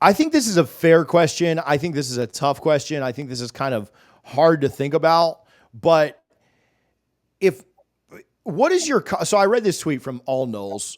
I think this is a fair question. I think this is a tough question. I think this is kind of hard to think about. But if what is your so I read this tweet from All Noles.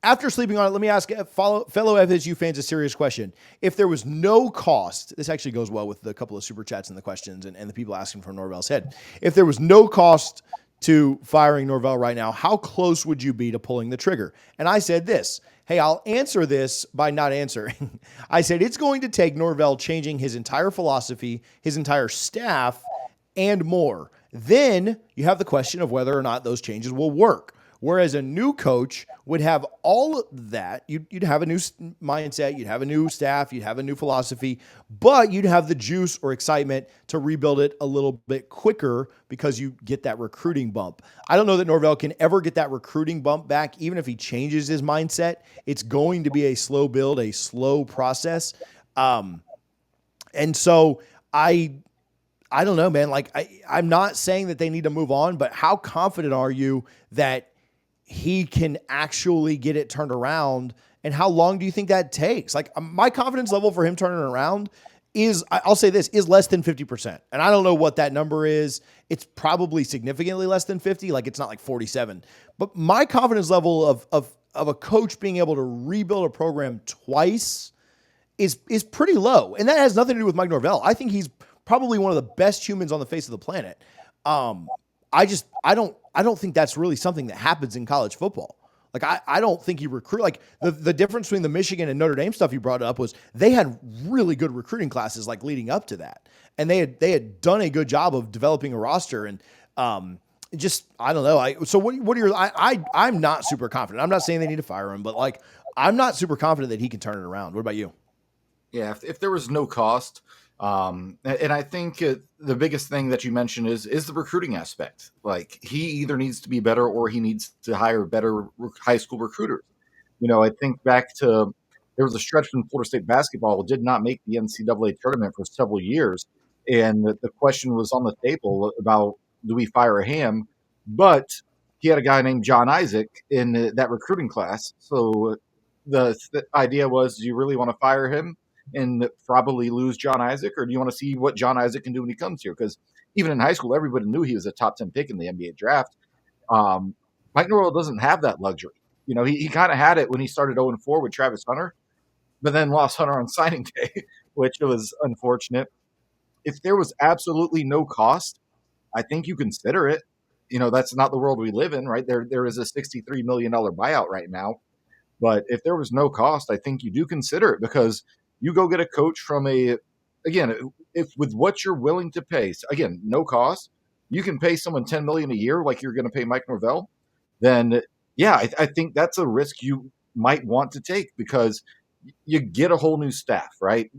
After sleeping on it, let me ask fellow FSU fans a serious question. If there was no cost, this actually goes well with the couple of super chats and the questions and the people asking from Norvell's head. If there was no cost to firing Norvell right now, how close would you be to pulling the trigger? And I said this. Hey, I'll answer this by not answering. I said it's going to take Norvell changing his entire philosophy, his entire staff, and more. Then you have the question of whether or not those changes will work. Whereas a new coach would have all of that. You'd have a new mindset, you'd have a new staff, you'd have a new philosophy, but you'd have the juice or excitement to rebuild it a little bit quicker because you get that recruiting bump. I don't know that Norvell can ever get that recruiting bump back, even if he changes his mindset. It's going to be a slow build, a slow process. And so I don't know, man. Like I'm not saying that they need to move on, but how confident are you that he can actually get it turned around? And how long do you think that takes? Like my confidence level for him turning it around is, I'll say this, is less than 50%. And I don't know what that number is. It's probably significantly less than 50. Like it's not like 47, but my confidence level of a coach being able to rebuild a program twice is pretty low. And that has nothing to do with Mike Norvell. I think he's probably one of the best humans on the face of the planet. I don't think that's really something that happens in college football. Like I don't think he recruit like the difference between the Michigan and Notre Dame stuff you brought up was they had really good recruiting classes like leading up to that. And they had done a good job of developing a roster and just I don't know. So what are your I'm not super confident. I'm not saying they need to fire him, but like I'm not super confident that he can turn it around. What about you? Yeah, if there was no cost, and I think the biggest thing that you mentioned is the recruiting aspect. Like he either needs to be better or he needs to hire better high school recruiters. I think back to there was a stretch when Florida State basketball did not make the NCAA tournament for several years, and the question was on the table about do we fire Ham, but he had a guy named John Isaac in that recruiting class, so the idea was, do you really want to fire him and probably lose John Isaac, or do you want to see what John Isaac can do when he comes here? Because even in high school, everybody knew he was a top 10 pick in the NBA draft. Mike Norvell doesn't have that luxury. He kind of had it when he started 0-4 with Travis Hunter, but then lost Hunter on signing day, which was unfortunate. If there was absolutely no cost, I think you consider it. That's not the world we live in, right? There is a $63 million buyout right now. But if there was no cost, I think you do consider it because you go get a coach from if with what you're willing to pay, so again, no cost, you can pay someone $10 million a year like you're going to pay Mike Norvell, then yeah, I think that's a risk you might want to take because you get a whole new staff, right?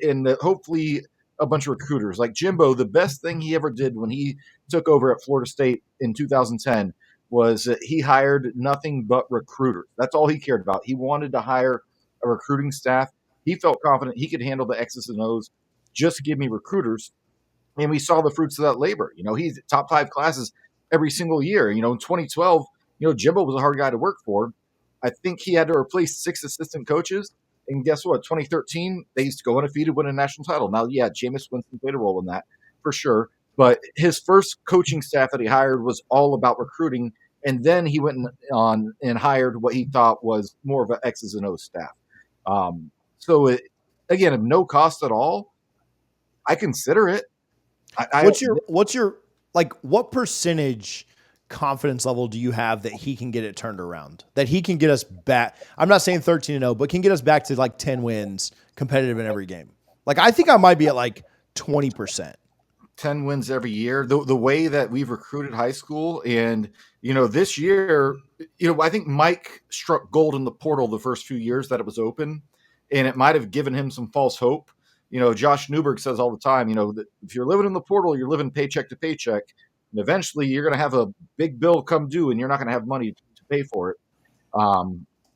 And hopefully a bunch of recruiters like Jimbo. The best thing he ever did when he took over at Florida State in 2010 was that he hired nothing but recruiters. That's all he cared about. He wanted to hire a recruiting staff. He felt confident he could handle the X's and O's. Just give me recruiters. And we saw the fruits of that labor. He's top 5 classes every single year. In 2012, Jimbo was a hard guy to work for. I think he had to replace 6 assistant coaches. And guess what? 2013, they used to go undefeated, win a national title. Now, yeah, Jameis Winston played a role in that for sure. But his first coaching staff that he hired was all about recruiting. And then he went on and hired what he thought was more of an X's and O's staff. Again, no cost at all. I consider it. What's your like? What percentage confidence level do you have that he can get it turned around? That he can get us back? I'm not saying 13-0, but can get us back to like 10 wins, competitive in every game. Like I think I might be at like 20%. 10 wins every year. The way that we've recruited high school, and this year, I think Mike struck gold in the portal the first few years that it was open, and it might have given him some false hope. Josh Newberg says all the time, that if you're living in the portal, you're living paycheck to paycheck, and eventually you're going to have a big bill come due, and you're not going to have money to pay for it.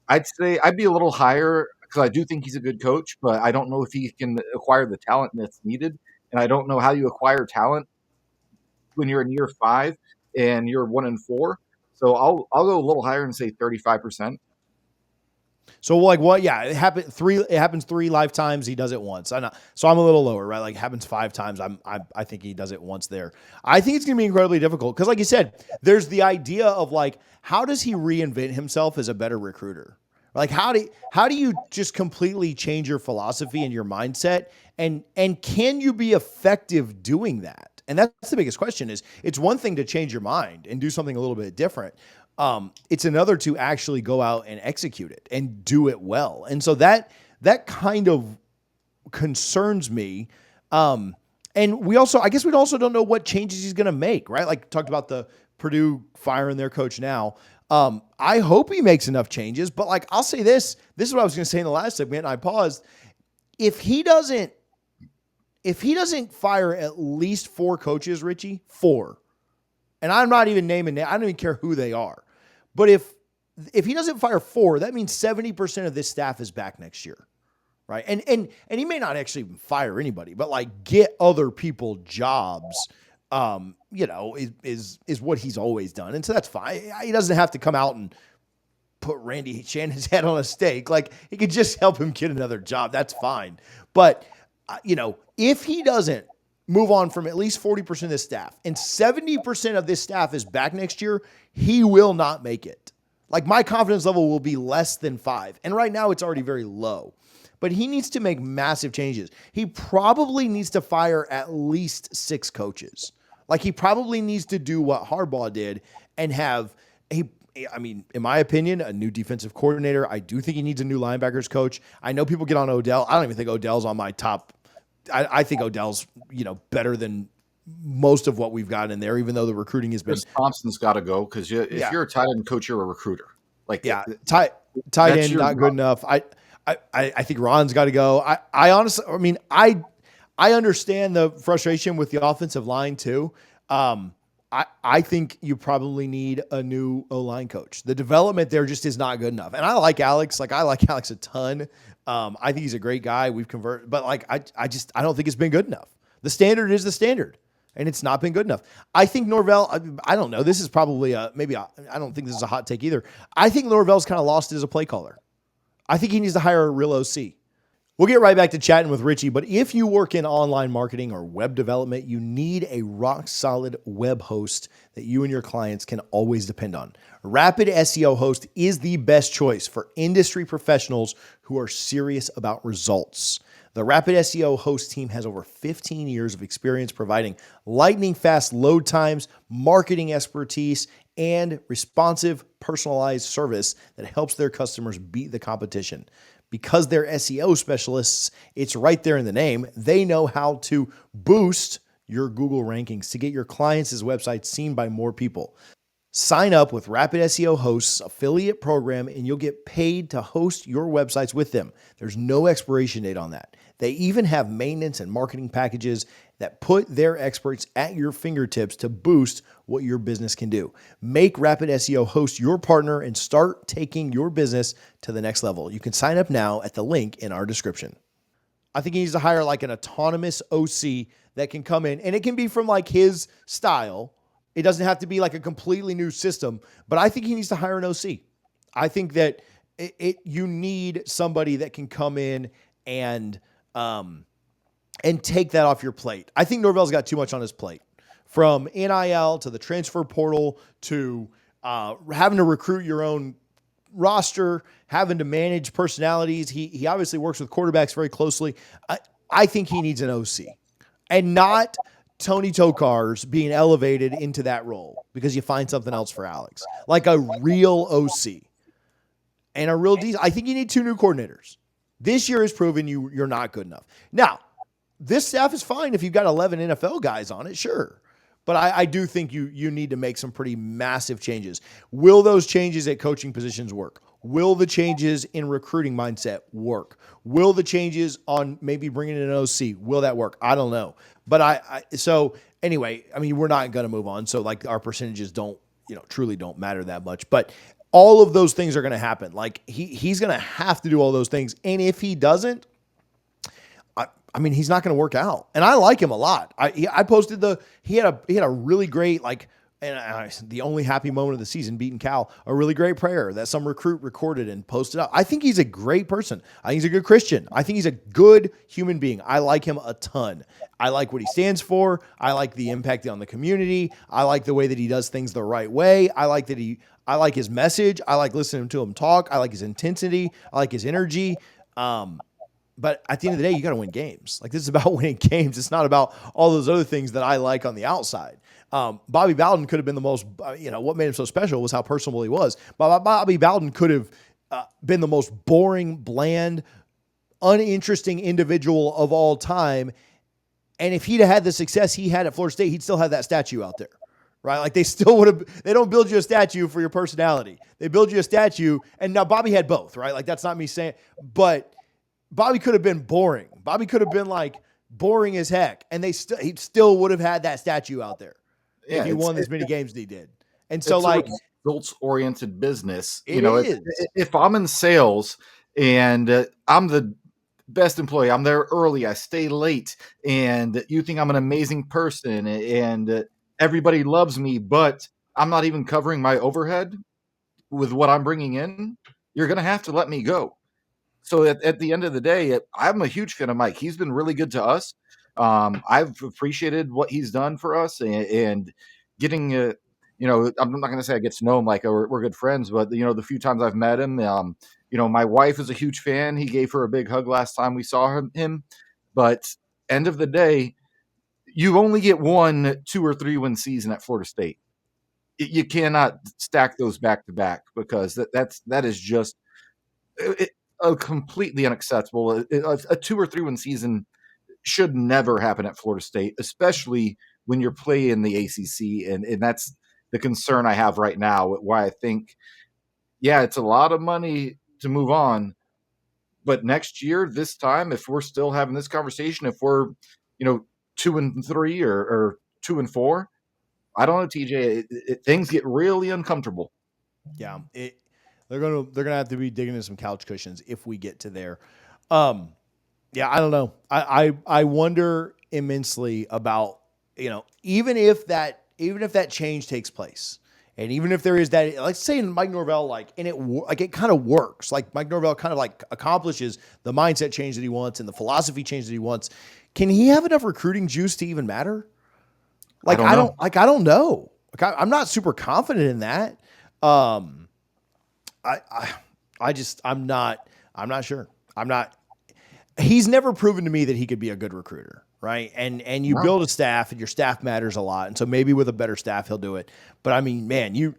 I'd say I'd be a little higher because I do think he's a good coach, but I don't know if he can acquire the talent that's needed. And I don't know how you acquire talent when you're in year 5 and you're 1-4. So I'll go a little higher and say 35%. So like what? Yeah, it happens 3 lifetimes. He does it once. So I'm a little lower, right? Like it happens 5 times. I think he does it once there. I think it's going to be incredibly difficult because, like you said, there's the idea of like how does he reinvent himself as a better recruiter? Like how do you just completely change your philosophy and your mindset, and can you be effective doing that? And that's the biggest question. Is it's one thing to change your mind and do something a little bit different. It's another to actually go out and execute it and do it well. And so that kind of concerns me. And I guess we also don't know what changes he's going to make, right? Like talked about the Purdue firing their coach now. I hope he makes enough changes, but like, I'll say this is what I was going to say in the last segment. And I paused. If he doesn't fire at least 4 coaches, Richie, 4, and I'm not even naming I don't even care who they are. But if he doesn't fire 4, that means 70% of this staff is back next year, right? And he may not actually even fire anybody, but like get other people jobs, is what he's always done. And so that's fine. He doesn't have to come out and put Randy Shannon's head on a stake. Like he could just help him get another job. That's fine. But, if he doesn't move on from at least 40% of this staff and 70% of this staff is back next year, he will not make it. Like my confidence level will be less than 5. And right now it's already very low, but he needs to make massive changes. He probably needs to fire at least 6 coaches. Like he probably needs to do what Harbaugh did and have in my opinion, a new defensive coordinator. I do think he needs a new linebackers coach. I know people get on Odell. I don't even think Odell's on my top. I think Odell's, better than most of what we've got in there, even though the recruiting has been. Chris Thompson's got to go because if you're a tight end coach, you're a recruiter. Like tight end not good enough. I think Ron's got to go. I honestly, I understand the frustration with the offensive line too. I think you probably need a new O-line coach. The development there just is not good enough. And I like Alex. Like I like Alex a ton. I think he's a great guy. We've converted, but like I don't think it's been good enough. The standard is the standard, and it's not been good enough. I think Norvell. I don't know. This is probably I don't think this is a hot take either. I think Norvell's kind of lost as a play caller. I think he needs to hire a real OC. We'll get right back to chatting with Richie, but if you work in online marketing or web development, you need a rock-solid web host that you and your clients can always depend on. Rapid SEO Host is the best choice for industry professionals who are serious about results. The Rapid SEO Host team has over 15 years of experience providing lightning-fast load times, marketing expertise, and responsive, personalized service that helps their customers beat the competition. Because they're SEO specialists, it's right there in the name. They know how to boost your Google rankings to get your clients' websites seen by more people. Sign up with Rapid SEO Host's affiliate program and you'll get paid to host your websites with them. There's no expiration date on that. They even have maintenance and marketing packages that put their experts at your fingertips to boost what your business can do. Make Rapid SEO Host your partner and start taking your business to the next level. You can sign up now at the link in our description. I think he needs to hire like an autonomous OC that can come in, and it can be from like his style. It doesn't have to be like a completely new system, but I think he needs to hire an OC. I think that you need somebody that can come in and take that off your plate. I think Norvell's got too much on his plate, from NIL to the transfer portal to having to recruit your own roster, having to manage personalities. He obviously works with quarterbacks very closely. I think he needs an OC and not Tony Tokar's being elevated into that role because you find something else for Alex, like a real OC and a real decent. I think you need 2 new coordinators. This year has proven you're not good enough. Now, this staff is fine if you've got 11 NFL guys on it, sure. But I do think you need to make some pretty massive changes. Will those changes at coaching positions work? Will the changes in recruiting mindset work? Will the changes on maybe bringing in an OC, will that work? I don't know. But so anyway, we're not going to move on. So like our percentages truly don't matter that much. But all of those things are going to happen. Like he's going to have to do all those things. And if he doesn't, he's not going to work out. And I like him a lot. I posted he had a really great like and the only happy moment of the season, beating Cal, a really great prayer that some recruit recorded and posted up. I think he's a great person. I think he's a good Christian. I think he's a good human being. I like him a ton. I like what he stands for. I like the impact on the community. I like the way that he does things the right way. I like his message. I like listening to him talk. I like his intensity. I like his energy. But at the end of the day, you got to win games. Like, this is about winning games. It's not about all those other things that I like on the outside. Bobby Bowden could have been the most, what made him so special was how personable he was. Bobby Bowden could have been the most boring, bland, uninteresting individual of all time. And if he'd have had the success he had at Florida State, he'd still have that statue out there, right? Like, they still would have, they don't build you a statue for your personality. They build you a statue. And now Bobby had both, right? Like, that's not me saying, but Bobby could have been boring. Bobby could have been like boring as heck. And he still would have had that statue out there. If he won as many games as he did. And so, like, results-oriented business. Is. If I'm in sales and I'm the best employee, I'm there early, I stay late, and you think I'm an amazing person, and everybody loves me, but I'm not even covering my overhead with what I'm bringing in, you're going to have to let me go. So at the end of the day, I'm a huge fan of Mike. He's been really good to us. I've appreciated what he's done for us, and getting, I'm not going to say I get to know him like we're good friends, but the few times I've met him, my wife is a huge fan. He gave her a big hug last time we saw him. But end of the day, you only get 1, 2, or 3 win season at Florida State. You cannot stack those back to back, because that is just completely unacceptable. A 2 or 3 win season should never happen at Florida State, especially when you're playing the ACC. And that's the concern I have right now, why I think, it's a lot of money to move on. But next year, this time, if we're still having this conversation, if we're, 2-3 or 2-4, I don't know, TJ, things get really uncomfortable. Yeah. They're gonna have to be digging in some couch cushions if we get to there. Yeah, I don't know. I wonder immensely about, even if that change takes place, and even if there is that, let's say in Mike Norvell, it kind of works. Like, Mike Norvell kind of like accomplishes the mindset change that he wants and the philosophy change that he wants. Can he have enough recruiting juice to even matter? Like, I don't know. Like, I'm not super confident in that. I'm not sure. He's never proven to me that he could be a good recruiter, right? And you build a staff, and your staff matters a lot. And so maybe with a better staff, he'll do it. But I mean, man, you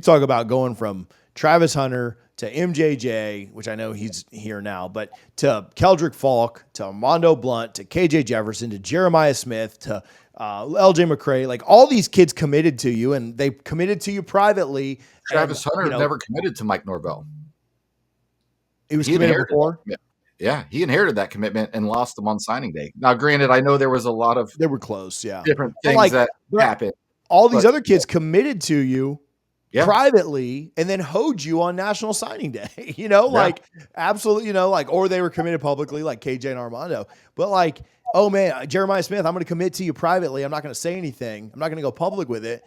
talk about going from Travis Hunter to MJJ, which I know he's here now, but to Keldrick Falk, to Armando Blunt, to KJ Jefferson, to Jeremiah Smith, to LJ McCray, like, all these kids committed to you, and they committed to you privately. Travis Hunter never committed to Mike Norvell. He was committed before. Yeah, he inherited that commitment and lost them on signing day. Now, granted, I know there was a lot of they were close, different things that happened. All these other kids committed to you privately and then hoed you on National Signing Day. Absolutely, or they were committed publicly, like KJ and Armando. But like, oh man, Jeremiah Smith, I'm going to commit to you privately. I'm not going to say anything. I'm not going to go public with it.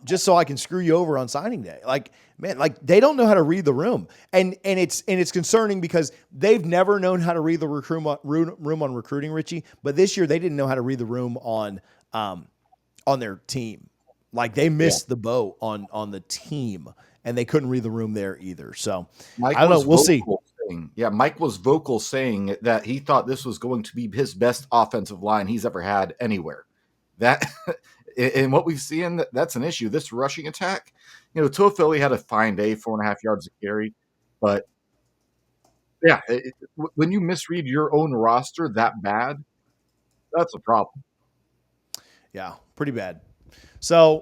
Just so I can screw you over on signing day. Like, man, like, they don't know how to read the room. And it's concerning because they've never known how to read the room on recruiting, Richie. But this year they didn't know how to read the room on their team. Like, they missed the boat on the team, and they couldn't read the room there either. So I don't know. We'll see. Mike was vocal saying that he thought this was going to be his best offensive line he's ever had anywhere. That and what we've seen, that's an issue. This rushing attack, Toafili had a fine day, 4.5 yards a carry, but when you misread your own roster that bad, that's a problem. Yeah, pretty bad. So